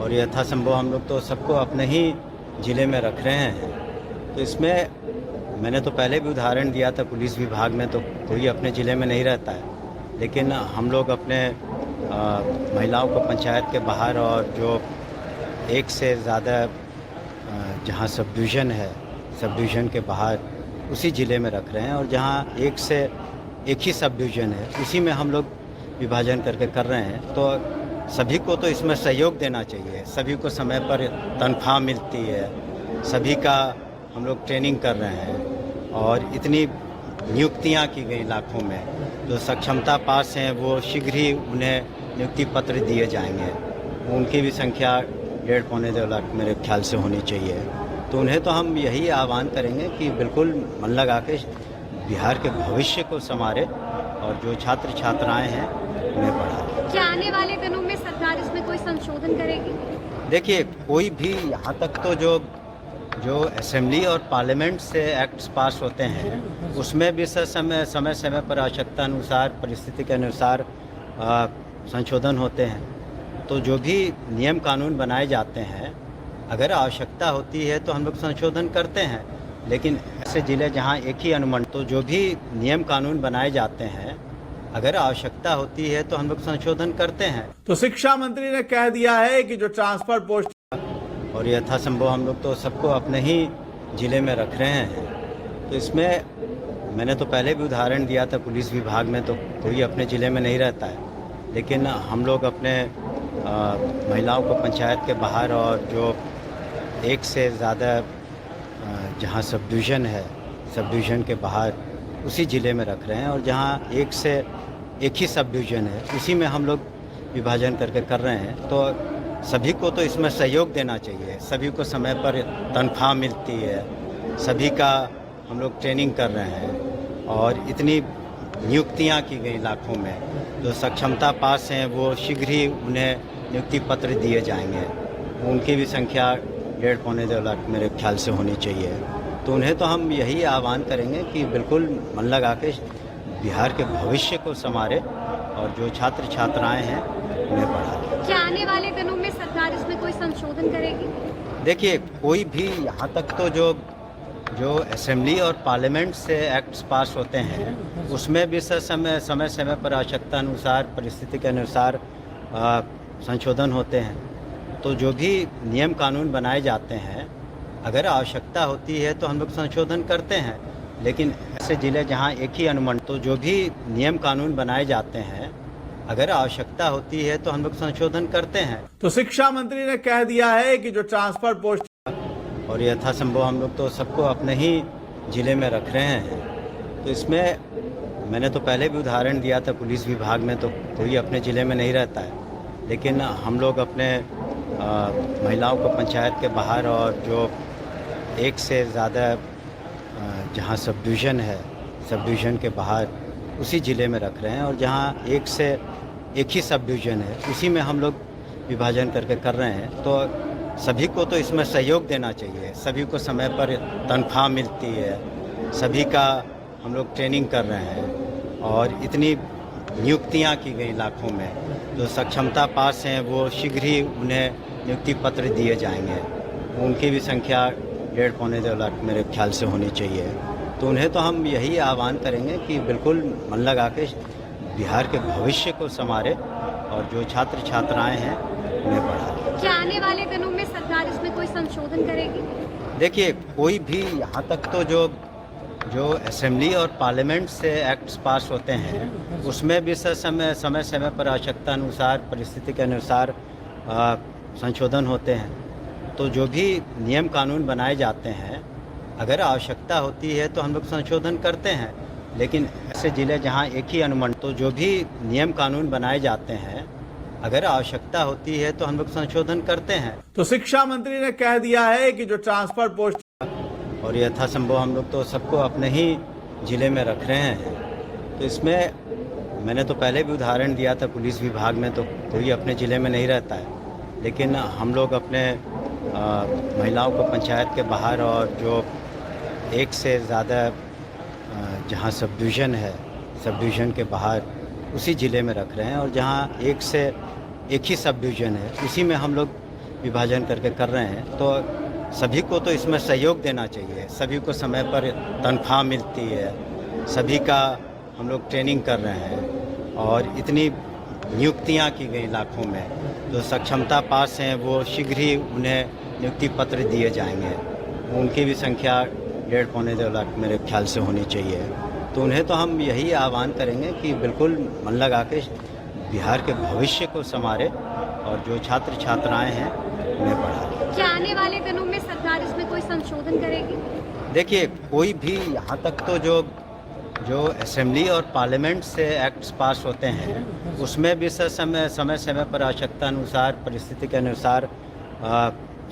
और यथासंभव हम लोग तो सबको अपने ही ज़िले में रख रहे हैं। तो इसमें मैंने तो पहले भी उदाहरण दिया था, पुलिस विभाग में तो कोई अपने ज़िले में नहीं रहता है, लेकिन हम लोग अपने महिलाओं को पंचायत के बाहर और जो एक से ज़्यादा जहाँ सब डिवीज़न है, सब डिवीज़न के बाहर उसी ज़िले में रख रहे हैं। और जहाँ एक ही सब डिवीज़न है, उसी में हम लोग विभाजन करके कर रहे हैं। तो सभी को तो इसमें सहयोग देना चाहिए, सभी को समय पर तनख्वाह मिलती है, सभी का हम लोग ट्रेनिंग कर रहे हैं और इतनी नियुक्तियां की गई लाखों में। जो सक्षमता पास हैं वो शीघ्र ही उन्हें नियुक्ति पत्र दिए जाएंगे। उनकी भी संख्या 1.5-2 लाख मेरे ख्याल से होनी चाहिए। तो उन्हें तो हम यही आह्वान करेंगे कि बिल्कुल मन लगा के बिहार के भविष्य को संवारे और जो छात्र छात्राएं हैं उन्हें पढ़ाएं। क्या आने वाले दिनों में सरकार इसमें कोई संशोधन करेगी? देखिए, कोई भी यहाँ तक तो जो असेंबली और पार्लियामेंट से एक्ट्स पास होते हैं उसमें भी समय पर आवश्यकता अनुसार, परिस्थिति के अनुसार संशोधन होते हैं। तो जो भी नियम कानून बनाए जाते हैं, अगर आवश्यकता होती है तो हम लोग संशोधन करते हैं। लेकिन ऐसे ज़िले जहाँ एक ही अनुमंडल, तो जो भी नियम कानून बनाए जाते हैं, अगर आवश्यकता होती है तो हम लोग संशोधन करते हैं। तो शिक्षा मंत्री ने कह दिया है कि जो ट्रांसफर पोस्ट और यथासंभव हम लोग तो सबको अपने ही ज़िले में रख रहे हैं। तो इसमें मैंने तो पहले भी उदाहरण दिया था, पुलिस विभाग में तो कोई अपने ज़िले में नहीं रहता है, लेकिन हम लोग अपने महिलाओं को पंचायत के बाहर और जो एक से ज़्यादा जहाँ सब डिवीज़न है, सब डिवीज़न के बाहर उसी ज़िले में रख रहे हैं। और जहाँ एक ही सब डिवीज़न है, उसी में हम लोग विभाजन करके कर रहे हैं। तो सभी को तो इसमें सहयोग देना चाहिए, सभी को समय पर तनख्वाह मिलती है, सभी का हम लोग ट्रेनिंग कर रहे हैं और इतनी नियुक्तियां की गई लाखों में। जो सक्षमता पास हैं वो शीघ्र ही उन्हें नियुक्ति पत्र दिए जाएंगे। उनकी भी संख्या 1.5-2 लाख मेरे ख्याल से होनी चाहिए। तो उन्हें तो हम यही आह्वान करेंगे कि बिल्कुल मन लगा के बिहार के भविष्य को संवारे और जो छात्र छात्राएं हैं उन्हें पढ़ाएं। क्या आने वाले दिनों में सरकार इसमें कोई संशोधन करेगी? देखिए, कोई भी यहाँ तक तो जो असेंबली और पार्लियामेंट से एक्ट्स पास होते हैं उसमें भी समय पर आवश्यकता अनुसार, परिस्थिति के अनुसार संशोधन होते हैं। तो जो भी नियम कानून बनाए जाते हैं, अगर आवश्यकता होती है तो हम लोग संशोधन करते हैं। लेकिन ऐसे ज़िले जहाँ एक ही अनुमंडल, तो जो भी नियम कानून बनाए जाते हैं, अगर आवश्यकता होती है तो हम लोग संशोधन करते हैं। तो शिक्षा मंत्री ने कह दिया है कि जो ट्रांसफर पोस्ट और यथासंभव हम लोग तो सबको अपने ही ज़िले में रख रहे हैं। तो इसमें मैंने तो पहले भी उदाहरण दिया था, पुलिस विभाग में तो कोई अपने ज़िले में नहीं रहता है, लेकिन हम लोग अपने महिलाओं को पंचायत के बाहर और जो एक से ज़्यादा जहाँ सब डिवीज़न है, सब डिवीज़न के बाहर उसी ज़िले में रख रहे हैं। और जहाँ एक ही सब डिवीज़न है, उसी में हम लोग विभाजन करके कर रहे हैं। तो सभी को तो इसमें सहयोग देना चाहिए, सभी को समय पर तनख्वाह मिलती है, सभी का हम लोग ट्रेनिंग कर रहे हैं और इतनी नियुक्तियां की गई लाखों में। जो सक्षमता पास हैं वो शीघ्र ही उन्हें नियुक्ति पत्र दिए जाएंगे। उनकी भी संख्या 1.5-2 लाख मेरे ख्याल से होनी चाहिए। तो उन्हें तो हम यही आह्वान करेंगे कि बिल्कुल मन लगा के बिहार के भविष्य को संवारे और जो छात्र छात्राएं हैं उन्हें पढ़ाएं। क्या आने वाले दिनों में सरकार इसमें कोई संशोधन करेगी? देखिए, कोई भी यहाँ तक तो जो असेंबली और पार्लियामेंट से एक्ट्स पास होते हैं उसमें भी समय पर आवश्यकता अनुसार, परिस्थिति के अनुसार संशोधन होते हैं। तो जो भी नियम कानून बनाए जाते हैं, अगर आवश्यकता होती है तो हम लोग संशोधन करते हैं। लेकिन ऐसे ज़िले जहाँ एक ही अनुमंडल, तो जो भी नियम कानून बनाए जाते हैं, अगर आवश्यकता होती है तो हम लोग संशोधन करते हैं। तो शिक्षा मंत्री ने कह दिया है कि जो ट्रांसफर पोस्ट और यथासंभव हम लोग तो सबको अपने ही ज़िले में रख रहे हैं। तो इसमें मैंने तो पहले भी उदाहरण दिया था, पुलिस विभाग में तो कोई अपने ज़िले में नहीं रहता है, लेकिन हम लोग अपने महिलाओं को पंचायत के बाहर और जो एक से ज़्यादा जहाँ सब डिवीज़न है, सब डिवीज़न के बाहर उसी ज़िले में रख रहे हैं। और जहाँ एक ही सब डिवीज़न है, उसी में हम लोग विभाजन करके कर रहे हैं, तो सभी को तो इसमें सहयोग देना चाहिए। सभी को समय पर तनख्वाह मिलती है, सभी का हम लोग ट्रेनिंग कर रहे हैं और इतनी नियुक्तियां की गई लाखों में। जो सक्षमता पास हैं वो शीघ्र ही उन्हें नियुक्ति पत्र दिए जाएंगे। उनकी भी संख्या 1.5-2 लाख मेरे ख्याल से होनी चाहिए। तो उन्हें तो हम यही आह्वान करेंगे कि बिल्कुल मन लगा के बिहार के भविष्य को संवारे और जो छात्र छात्राएं हैं उन्हें पढ़ाएं। क्या आने वाले दिनों में सरकार इसमें कोई संशोधन करेगी? देखिए, कोई भी यहाँ तक तो जो असेंबली और पार्लियामेंट से एक्ट्स पास होते हैं उसमें भी समय पर आवश्यकता अनुसार, परिस्थिति के अनुसार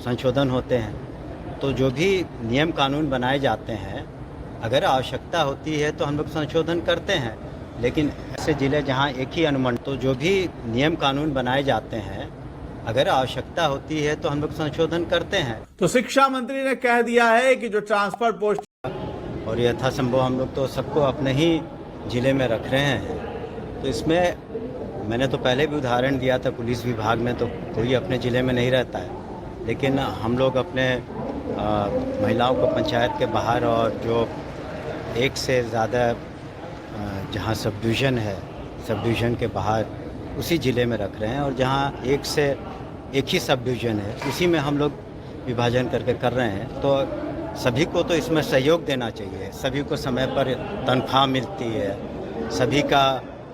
संशोधन होते हैं। तो जो भी नियम कानून बनाए जाते हैं, अगर आवश्यकता होती है तो हम लोग संशोधन करते हैं। लेकिन ऐसे ज़िले जहाँ एक ही अनुमंडल, तो जो भी नियम कानून बनाए जाते हैं, अगर आवश्यकता होती है तो हम लोग संशोधन करते हैं। तो शिक्षा मंत्री ने कह दिया है कि जो ट्रांसफर पोस्ट और यथासंभव हम लोग तो सबको अपने ही ज़िले में रख रहे हैं। तो इसमें मैंने तो पहले भी उदाहरण दिया था, पुलिस विभाग में तो कोई अपने ज़िले में नहीं रहता है, लेकिन हम लोग अपने महिलाओं को पंचायत के बाहर और जो एक से ज़्यादा जहाँ सब डिवीज़न है, सब डिवीज़न के बाहर उसी ज़िले में रख रहे हैं। और जहाँ एक ही सब डिवीज़न है उसी में हम लोग विभाजन करके कर रहे हैं। तो सभी को तो इसमें सहयोग देना चाहिए। सभी को समय पर तनख्वाह मिलती है, सभी का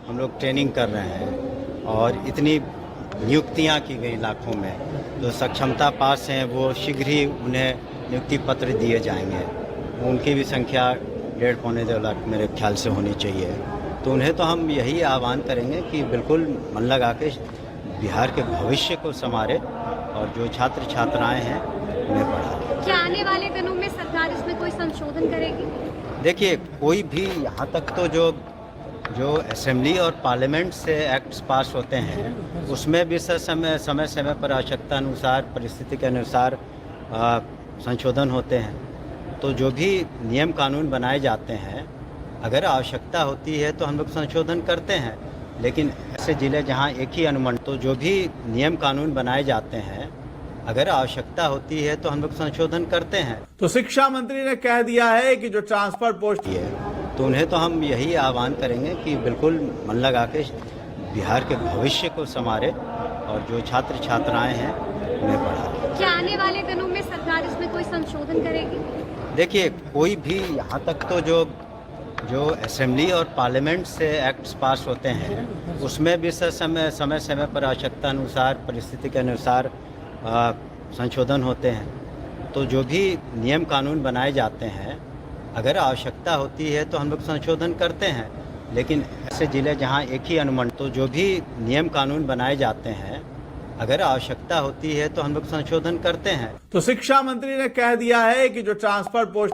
हम लोग ट्रेनिंग कर रहे हैं और इतनी नियुक्तियां की गई लाखों में। जो सक्षमता पास हैं वो शीघ्र ही उन्हें नियुक्ति पत्र दिए जाएंगे। उनकी भी संख्या 1.5-2 लाख मेरे ख्याल से होनी चाहिए। तो उन्हें तो हम यही आह्वान करेंगे कि बिल्कुल मन लगा के बिहार के भविष्य को संवारे और जो छात्र छात्राएं हैं उन्हें पढ़ाएं। क्या आने वाले दिनों में सरकार इसमें कोई संशोधन करेगी? देखिए, कोई भी यहाँ तक तो जो असेंबली और पार्लियामेंट से एक्ट्स पास होते हैं उसमें भी समय पर आवश्यकता अनुसार, परिस्थिति के अनुसार संशोधन होते हैं। तो जो भी नियम कानून बनाए जाते हैं, अगर आवश्यकता होती है तो हम लोग संशोधन करते हैं। लेकिन ऐसे ज़िले जहाँ एक ही अनुमंडल, तो जो भी नियम कानून बनाए जाते हैं, अगर आवश्यकता होती है तो हम लोग संशोधन करते हैं। तो शिक्षा मंत्री ने कह दिया है कि जो ट्रांसफर पोस्ट तो उन्हें तो हम यही आह्वान करेंगे कि बिल्कुल मन लगा के बिहार के भविष्य को संवारे और जो छात्र छात्राएं हैं उन्हें पढ़ाएं। क्या आने वाले दिनों में सरकार इसमें कोई संशोधन करेगी? देखिए, कोई भी यहाँ तक तो जो असेंबली और पार्लियामेंट से एक्ट्स पास होते हैं उसमें भी समय पर आवश्यकता अनुसार, परिस्थिति के अनुसार संशोधन होते हैं। तो जो भी नियम कानून बनाए जाते हैं, अगर आवश्यकता होती है तो हम लोग संशोधन करते हैं। लेकिन ऐसे ज़िले जहाँ एक ही अनुमंडल, तो जो भी नियम कानून बनाए जाते हैं, अगर आवश्यकता होती है तो हम लोग संशोधन करते हैं। तो शिक्षा मंत्री ने कह दिया है कि जो ट्रांसफर पोस्ट